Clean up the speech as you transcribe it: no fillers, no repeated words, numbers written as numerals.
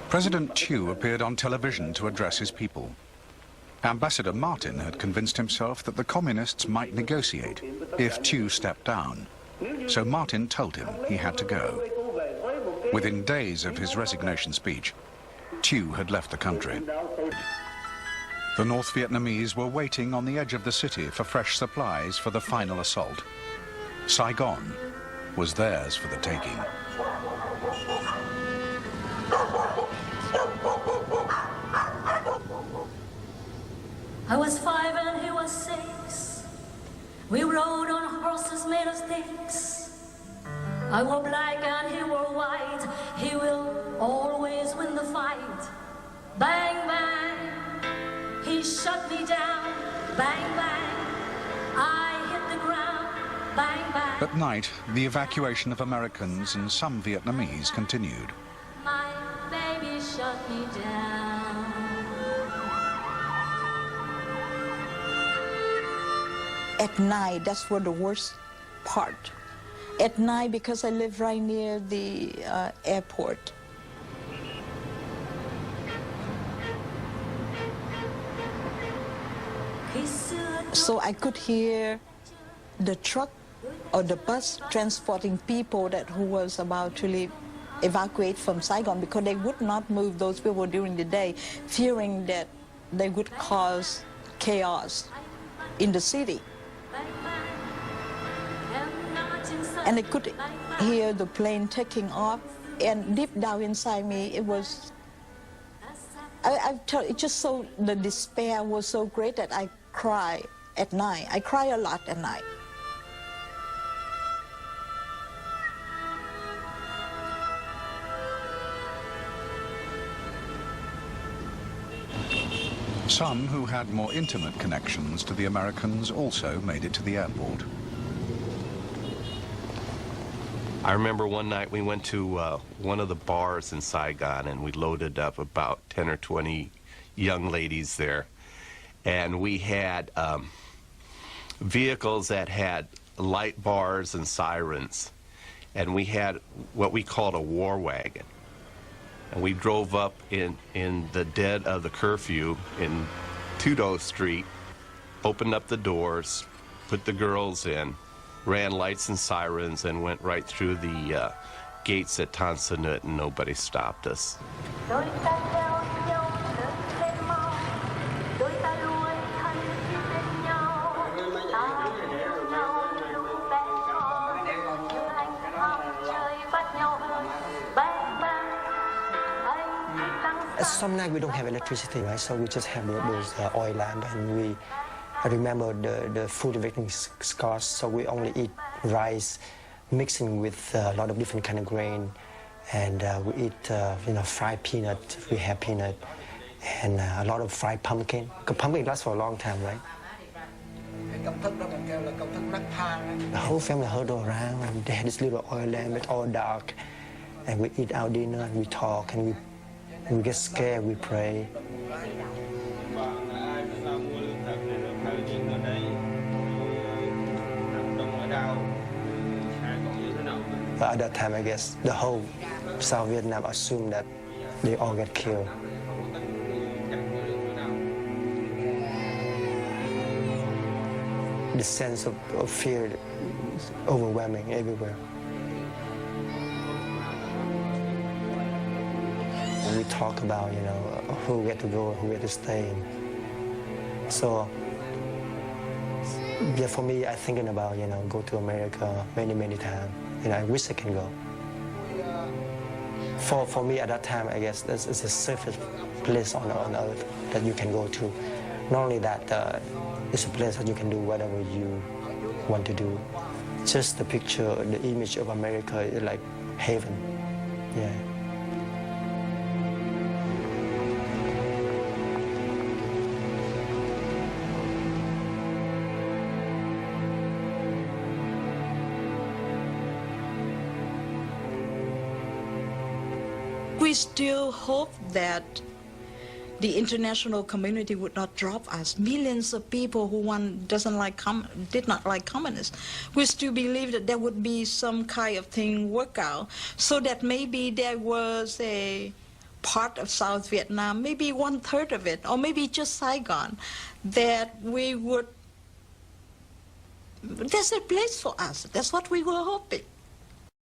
President Thieu appeared on television to address his people. Ambassador Martin had convinced himself that the communists might negotiate if Thieu stepped down. So Martin told him he had to go. Within days of his resignation speech, Thieu had left the country. The North Vietnamese were waiting on the edge of the city for fresh supplies for the final assault. Saigon was theirs for the taking. I was 5 and he was 6. We rode on horses made of sticks. I wore black and he wore white. He will always win the fight. Bang, bang, he shut me down. Bang, bang, I hit the ground. Bang, bang. At night, the evacuation of Americans and some Vietnamese continued. My baby shut me down. At night, that's where the worst part. At night, because I live right near the airport. So I could hear the truck or the bus transporting people who was about to evacuate from Saigon, because they would not move those people during the day, fearing that they would cause chaos in the city. And I could hear the plane taking off, and deep down inside me, it was, I tell you, just so, the despair was so great that I cry at night. I cry a lot at night. Some who had more intimate connections to the Americans also made it to the airport. I remember one night we went to one of the bars in Saigon, and we loaded up about 10 or 20 young ladies there. And we had vehicles that had light bars and sirens. And we had what we called a war wagon. And we drove up in the dead of the curfew in Tudo Street, opened up the doors, put the girls in, ran lights and sirens, and went right through the gates at Tan Son Nhut, and nobody stopped us. Some night we don't have electricity, right? So we just have those oil lamp, and I remember the food everything is scarce, so we only eat rice mixing with a lot of different kind of grain, and we eat fried peanut. We have peanut and a lot of fried pumpkin. Because pumpkin lasts for a long time, right? The whole family huddle around, and they had this little oil lamp. It's all dark, and we eat our dinner, and we talk, and we get scared. We pray. But at that time, I guess, the whole South Vietnam assumed that they all get killed. The sense of fear is overwhelming everywhere. And we talk about, who get to go, who get to stay. So, yeah, for me, I'm thinking about, go to America many times. I wish I can go. For me, at that time, I guess this is the safest place on earth that you can go to. Not only that, it's a place that you can do whatever you want to do. Just the picture, the image of America is like heaven. Yeah. We still hope that the international community would not drop us. Millions of people who did not like communists. We still believe that there would be some kind of thing work out, so that maybe there was a part of South Vietnam, maybe 1/3 of it, or maybe just Saigon, that there's a place for us. That's what we were hoping.